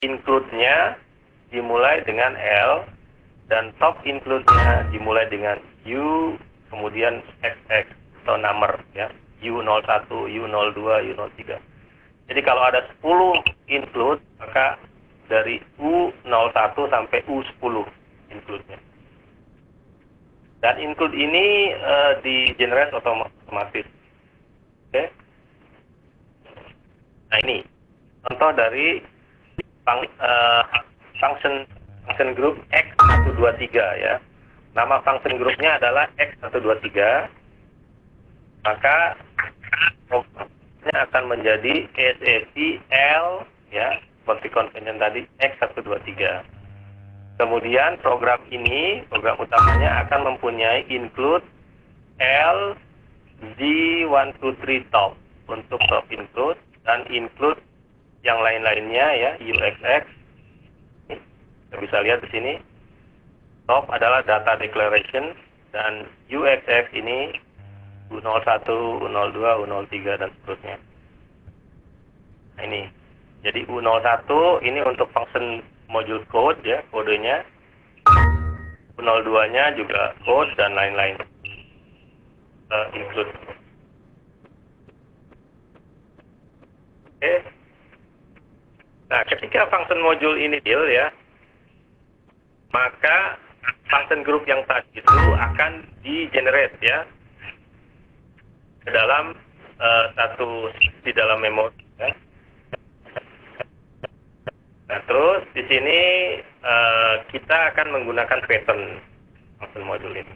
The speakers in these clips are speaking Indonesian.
include-nya dimulai dengan L, dan top include-nya dimulai dengan U, kemudian XX atau number ya, U01, U02, U03. Jadi kalau ada 10 include, maka dari U01 sampai U10 include-nya. Dan include ini di-generate otomatis. Oke. Nah ini contoh dari function group X123 ya. Nama function groupnya adalah X123. Maka programnya akan menjadi SFCL ya, seperti convention tadi X123. Kemudian program ini, program utamanya akan mempunyai include L, Z123 top untuk top include, dan include yang lain-lainnya ya, UXX. Kita bisa lihat di sini. Top adalah data declaration, dan UXX ini U01, U02, U03 dan seterusnya. Nah ini. Jadi U01 ini untuk function module code ya, kodenya. U02-nya juga code dan lain-lain. Include. Oke. Nah, ketika function module ini deal ya, maka function group yang tadi itu akan di-generate ya ke dalam di dalam memori ya. Nah, terus di sini kita akan menggunakan pattern function module ini.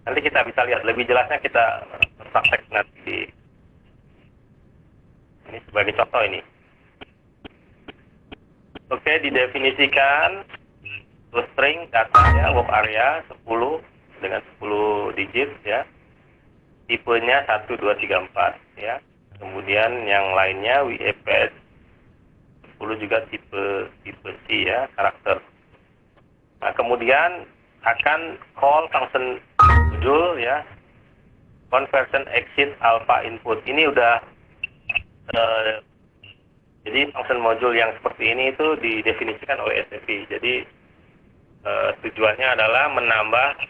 Nanti kita bisa lihat lebih jelasnya, kita praktek nanti di ini sebagai contoh ini. Oke, didefinisikan string datanya work area 10 dengan 10 digit ya. Tipenya 1 2 3 4 ya. Kemudian yang lainnya WFS 10 juga tipe C ya, karakter. Nah, kemudian akan call function module ya, conversion exit alpha input. Ini udah jadi function module yang seperti ini itu didefinisikan oleh SFI. Jadi tujuannya adalah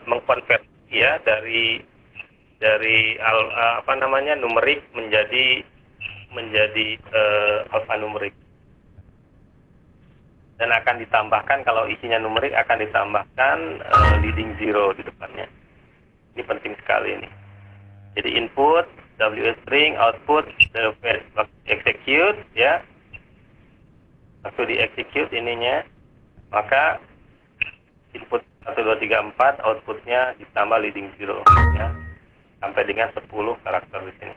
mengkonversi ya dari numerik menjadi alfanumerik. Dan akan ditambahkan, kalau isinya numerik akan ditambahkan leading zero di depannya. Ini penting sekali ini. Jadi input WS string, output execute ya. Waktu di execute ininya, maka input 1 2 3 4, outputnya ditambah leading zero ya, sampai dengan 10 karakter di sini.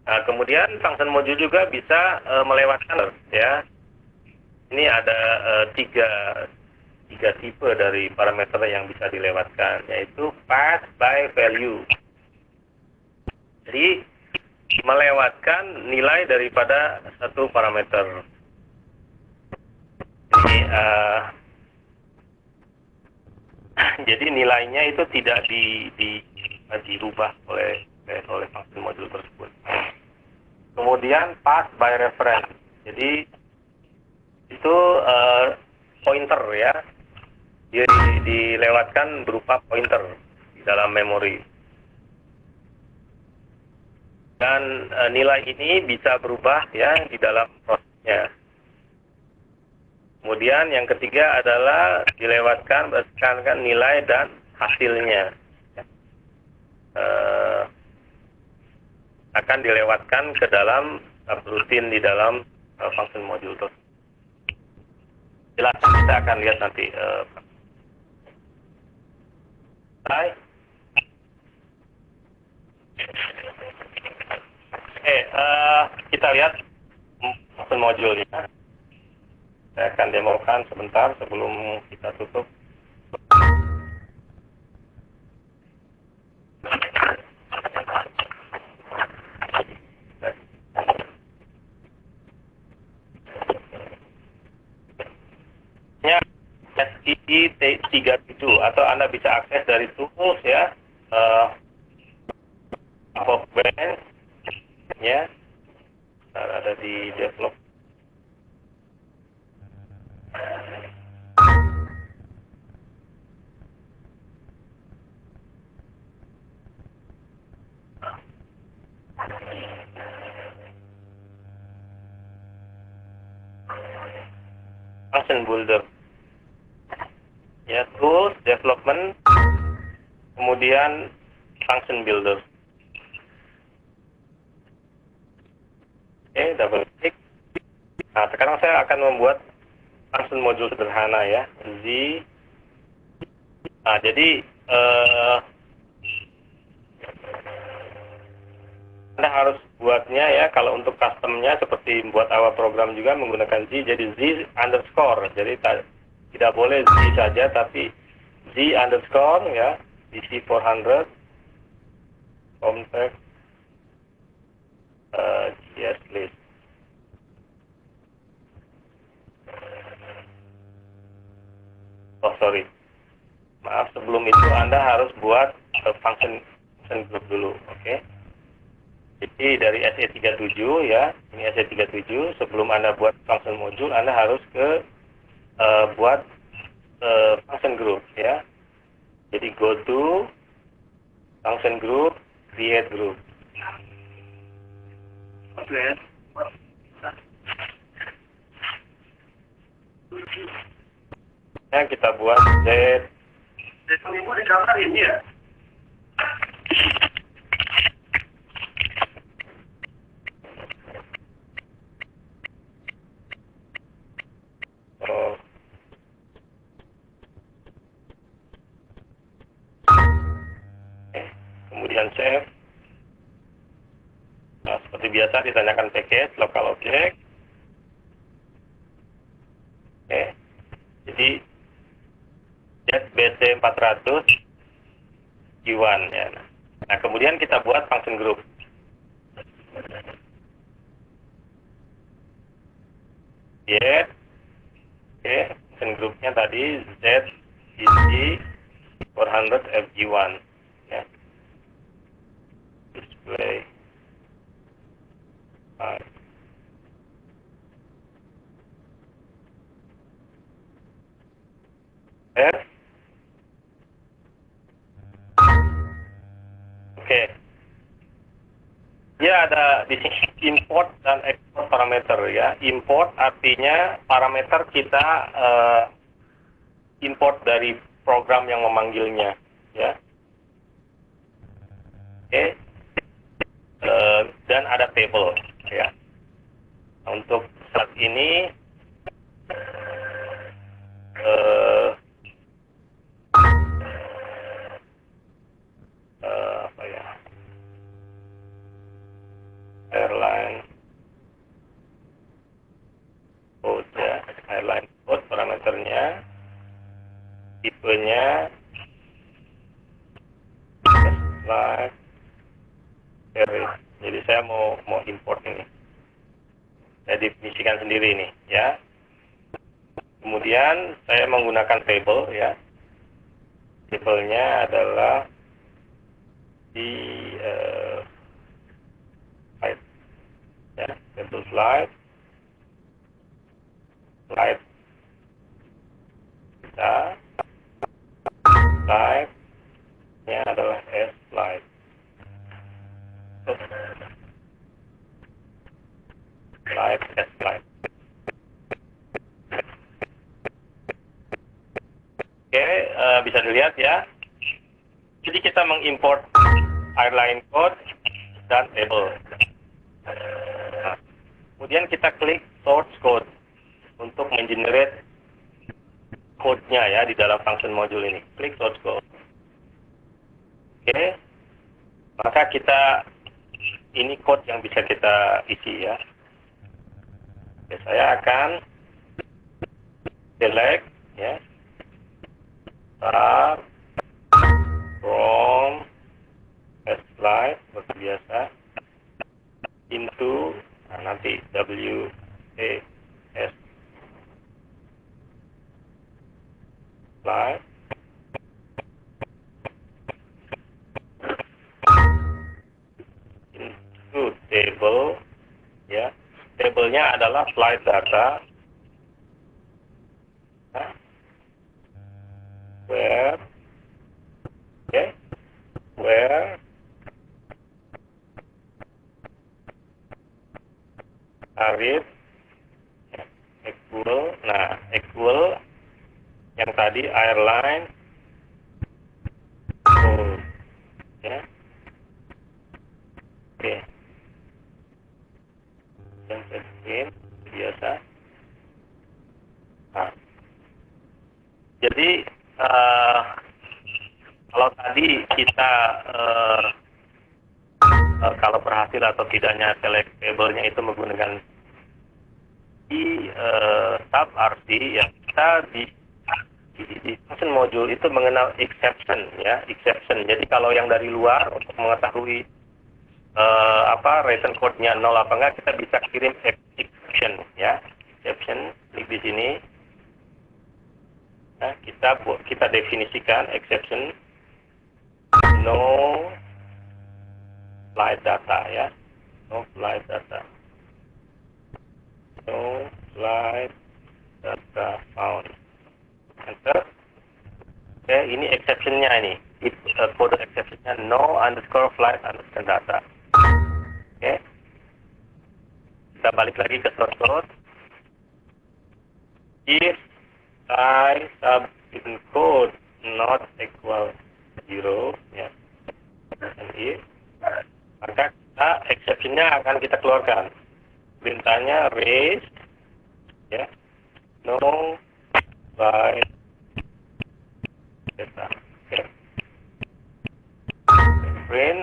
Nah, kemudian function module juga bisa melewatkan ya. Ini ada tiga tipe dari parameter yang bisa dilewatkan, yaitu pass by value. Jadi melewatkan nilai daripada satu parameter. Ini jadi nilainya itu tidak dirubah oleh function module tersebut. Kemudian pass by reference. Jadi itu pointer ya. Dia dilewatkan berupa pointer di dalam memori. Dan nilai ini bisa berubah ya di dalam prosesnya. Kemudian yang ketiga adalah dilewatkan berdasarkan nilai dan hasilnya. Akan dilewatkan ke dalam subroutine di dalam function module tersebut. Jelas kita akan lihat nanti. Kita lihat function module-nya. Saya akan demokan sebentar sebelum kita tutup. SII37 atau Anda bisa akses dari tools ya, Bench ya, ada di develop. Function builder. Ya, tools, development, kemudian function builder. Oke, double klik. Nah, sekarang saya akan membuat function modul sederhana ya. Nah, jadi Anda harus buatnya ya, kalau untuk customnya seperti membuat awal program juga menggunakan Z, jadi Z underscore. Jadi tidak boleh Z saja, tapi Z underscore ya, DC 400, context, GS list. Oh sorry, maaf, sebelum itu Anda harus buat function group dulu, oke? Jadi dari SE37 ya, ini SE37, sebelum Anda buat function module, Anda harus buat function group ya. Jadi go to function group, create group. Ya, kita buat Z. Ini di gambar ini ya. Kemudian save. Nah, seperti biasa ditanyakan package, local object. Oke. Jadi ZBC 400 G1 ya. Nah, kemudian kita buat function group. Oke, function groupnya tadi ZBC 400 FG1 ya. Display F. Oke. Ya, ada di sini import dan export parameter ya. Import artinya parameter kita import dari program yang memanggilnya ya. Oke. Dan ada table ya. Untuk saat ini apa ya, airline code ya, airline code parameternya, tipenya flight series. Jadi saya mau import ini, saya definisikan sendiri ini ya. Kemudian saya menggunakan table ya. Tablenya adalah di slide ya, table slide kita slide nya adalah S slide. Slide. Oke, bisa dilihat ya. Jadi kita mengimport airline code dan table. Nah, kemudian kita klik source code untuk mengenerate code-nya ya di dalam function module ini. Klik source code. Oke. Maka kita ini code yang bisa kita isi ya. Oke, saya akan select ya. Start from slide seperti biasa into nanti WAS slide into table ya. tabelnya adalah flight data, ya, where, oke, where tarif equal, nah equal yang tadi airline code, ya, oke, yang setting biasa. Nah, jadi kalau tadi kita kalau berhasil atau tidaknya select table-nya itu menggunakan di sub RC, ya kita di function module itu mengenal exception, ya, exception. Jadi kalau yang dari luar untuk mengetahui return code-nya 0 apa enggak, kita bisa kirim exception, ya, exception. Klik di sini. Nah, kita definisikan exception no flight data, ya, no flight data, no flight data found. Enter. Oke, ini exception-nya ini. Kode exception-nya no underscore flight underscore data. Oke. Kita balik lagi ke source code. If I substitute code not equal 0, ya, dan if, maka kita exception-nya akan kita keluarkan. Perintahnya raise, ya, no flight data. Oke. Print,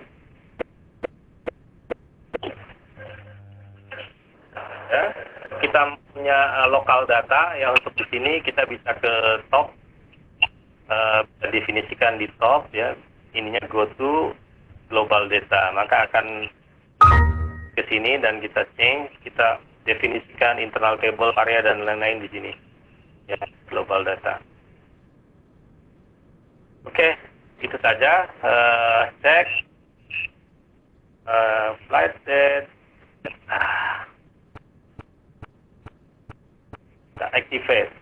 ya, kita punya local data, ya, untuk di sini kita bisa ke top, definisikan di top, ya, ininya go to global data, maka akan ke sini dan kita change, kita definisikan internal table, area dan lain-lain di sini, ya, global data. Oke, itu saja. Cek flight date. Kita activate,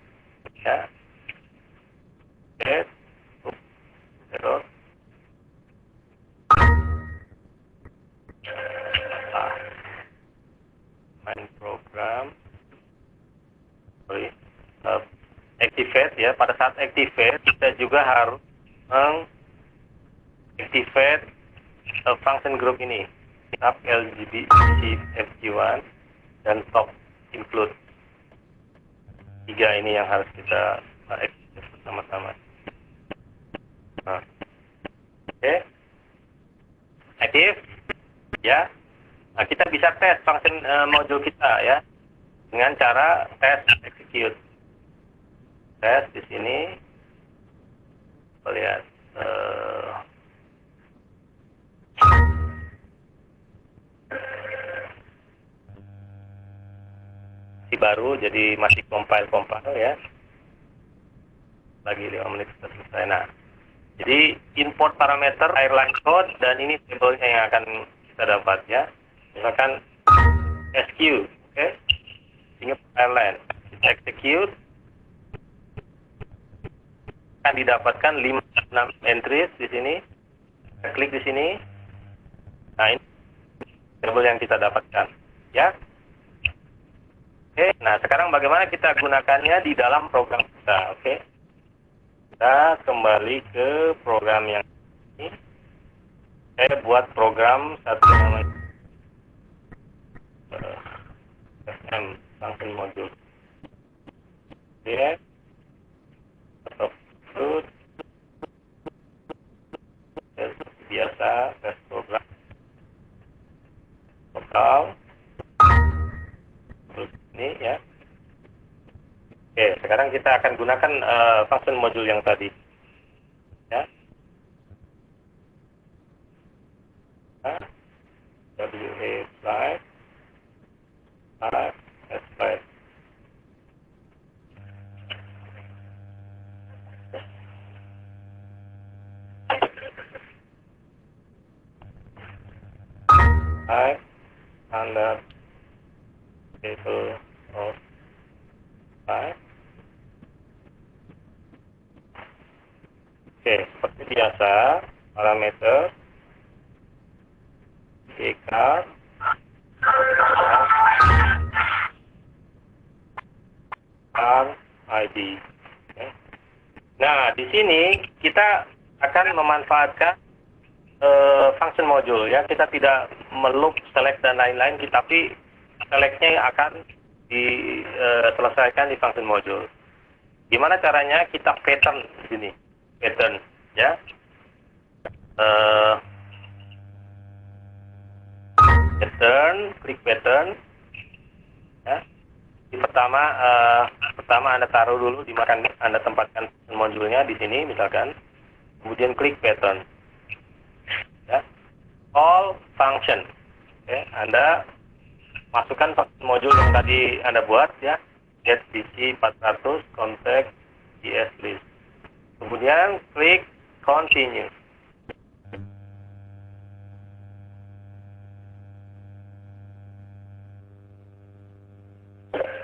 ya, activate, error. Main program, sorry, activate, ya. Pada saat activate kita juga harus mengactivate function group ini, sub LGBT FG1 dan top include. 3 ini yang harus kita activate bersama-sama. Nah, oke, aktif, ya. Nah, kita bisa tes function module kita, ya, dengan cara tes execute. Tes di sini, kita lihat masih baru, jadi masih compile, ya. Lagi 5 menit sudah selesai. Nah, jadi import parameter airline code dan ini tabelnya yang akan kita dapat, ya. Misalkan SQ, oke, Singapore Airline, kita execute, akan didapatkan 56 entries di sini. Kita klik di sini. Nah, ini tabel yang kita dapatkan, ya. Oke, nah sekarang bagaimana kita gunakannya di dalam program kita, oke. Kita kembali ke program yang ini. Saya buat program satu namanya SM function module. Oke. Atau fruit. Biasa tes program. Total. Ini, ya. Oke, sekarang kita akan gunakan function module yang tadi, ya. WA flight S flight. Standard Table of size. Oke, seperti biasa, parameter card ID. Oke. Nah, di sini kita akan memanfaatkan function module ya. Kita tidak meloop select dan lain-lain, tapi selectnya akan diselesaikan di function module. Gimana caranya? Kita pattern di sini, pattern ya. Pattern, klik pattern ya. Di pertama Anda taruh dulu di mana Anda tempatkan modulnya di sini misalkan, kemudian klik pattern ya. All function ya. Anda masukkan modul yang tadi Anda buat ya, get bc 400 contact gs list, kemudian klik continue.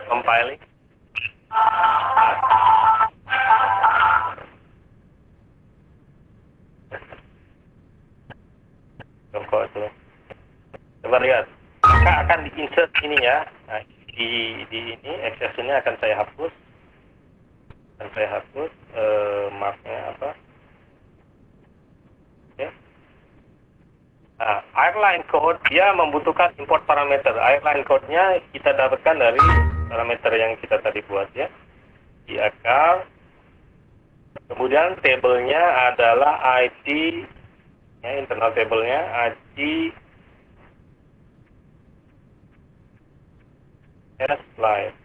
Compiling. Coba lihat, maka akan di-insert ini ya. Nah, di ini exception-nya akan saya hapus. Marknya apa? Oke. Nah, airline code dia membutuhkan import parameter. Airline code-nya kita dapatkan dari parameter yang kita tadi buat ya. Di akar. Kemudian tabelnya adalah ID ya, internal tabelnya ID slide.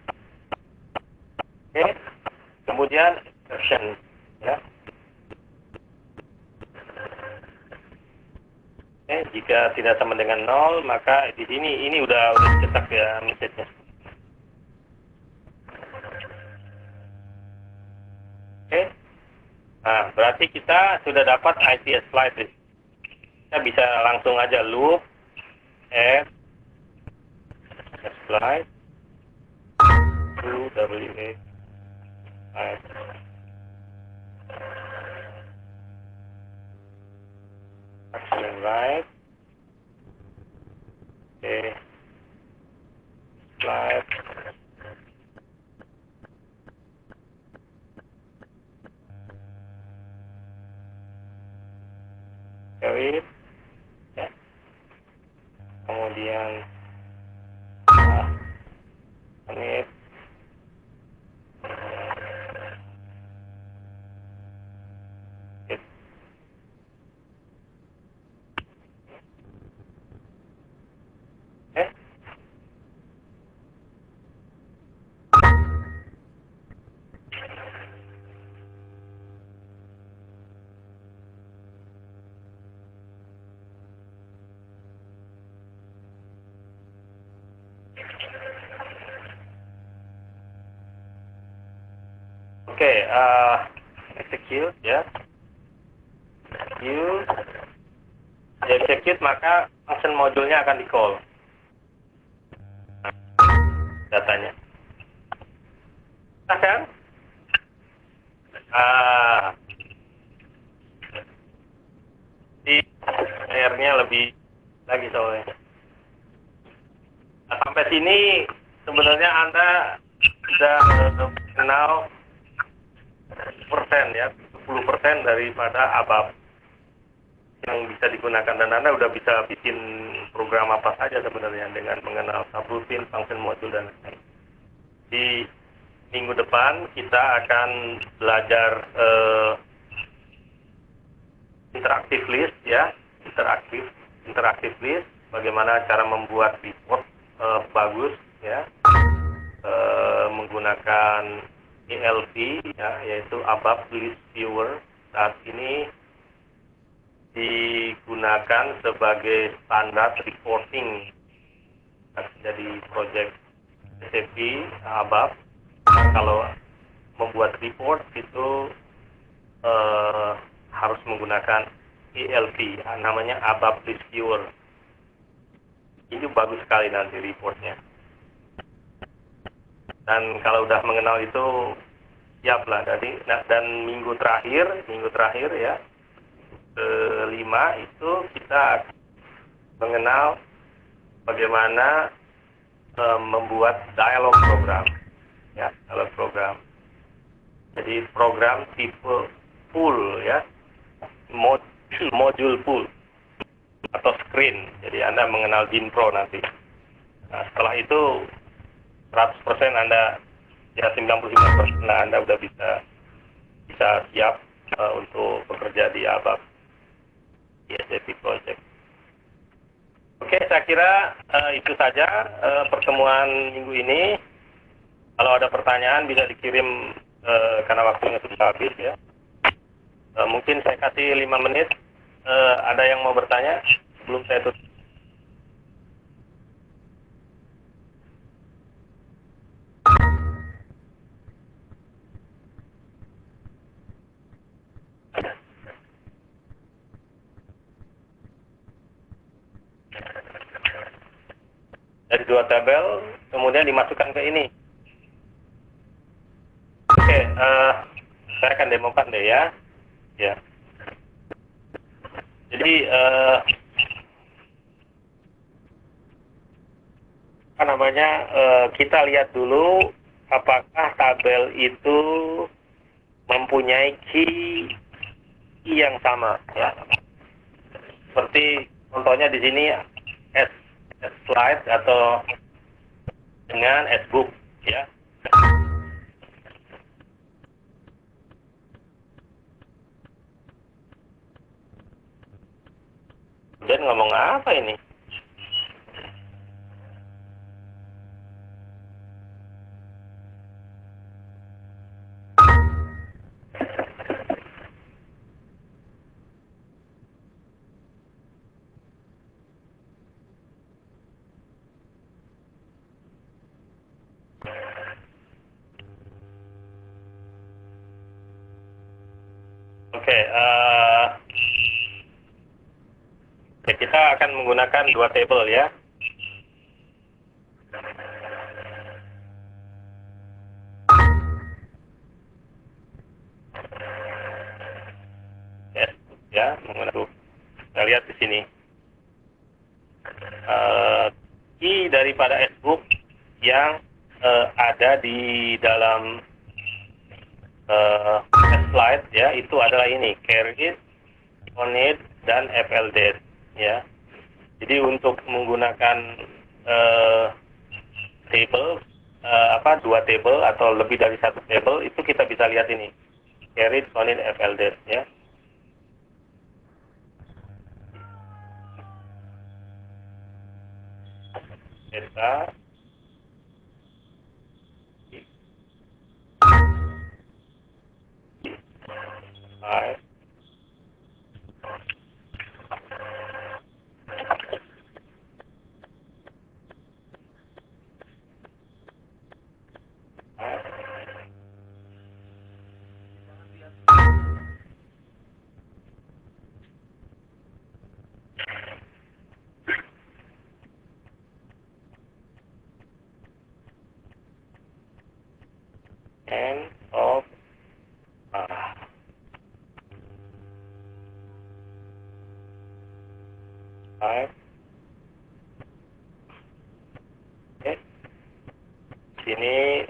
Oke. Kemudian exception ya. Jika tidak sama dengan 0, maka di sini ini udah dicetak ya message-nya. Oke. Nah, berarti kita sudah dapat ITS slide. Kita bisa langsung aja loop add slide to WA slide. Action right. Oke. Slide. Carry. Ya. Kemudian menit. Oke, execute ya. Execute maka function modulnya akan di-call. Datanya. Nah kan? Di R-nya lebih lagi soalnya. Nah, sampai sini sebenarnya Anda sudah kenal persen ya, 10% daripada ABAP yang bisa digunakan, dan Anda udah bisa bikin program apa saja sebenarnya dengan mengenal subroutine, function module dan lain-lain. Di minggu depan kita akan belajar interactive list ya, interaktif list, bagaimana cara membuat report bagus ya, menggunakan ELV ya, yaitu ABAP List Viewer. Saat ini digunakan sebagai standar reporting jadi project SAP ABAP. Kalau membuat report itu harus menggunakan ELV, namanya ABAP List Viewer. Ini bagus sekali nanti reportnya. Dan kalau udah mengenal itu siap lah. Dan minggu terakhir ya, kelima itu kita mengenal bagaimana membuat dialog program, ya, dialog program. Jadi program tipe pool, ya, modul pool atau screen. Jadi Anda mengenal Jinpro nanti. Nah, setelah itu 100% Anda, ya 95% lah Anda udah bisa siap untuk bekerja di ABAP, di SAP Project. Oke, saya kira itu saja pertemuan minggu ini. Kalau ada pertanyaan bisa dikirim karena waktunya sudah habis, ya. Mungkin saya kasih 5 menit. Ada yang mau bertanya sebelum saya tutup? Dari 2 tabel, kemudian dimasukkan ke ini. Oke, saya akan demokan deh, ya. Ya. Jadi kita lihat dulu apakah tabel itu mempunyai key yang sama, ya. Seperti contohnya di sini S slide atau dengan S book, ya. Dan ngomong apa ini? Oke, kita akan menggunakan 2 table, ya. Ya, menggunakan. Kita lihat di sini. Key daripada S-book yang ada di dalam slide, ya, itu adalah ini, carried, onid, dan FLD, ya. Jadi untuk menggunakan table, 2 table atau lebih dari 1 table, itu kita bisa lihat ini, carried, onid, FLD, ya. Data slide end of slide. Oke. Sini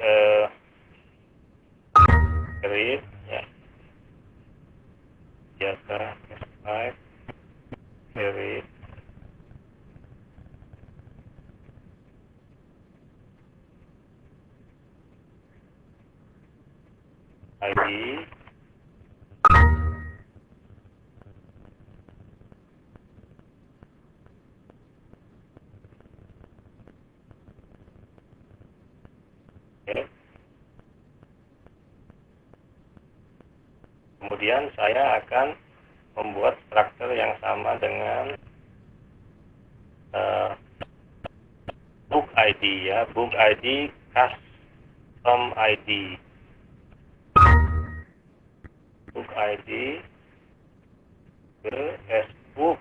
carried, ya. Biasa slide carried. ID okay. Kemudian saya akan membuat struktur yang sama dengan book ID, ya, book ID custom ID, book ID ke S book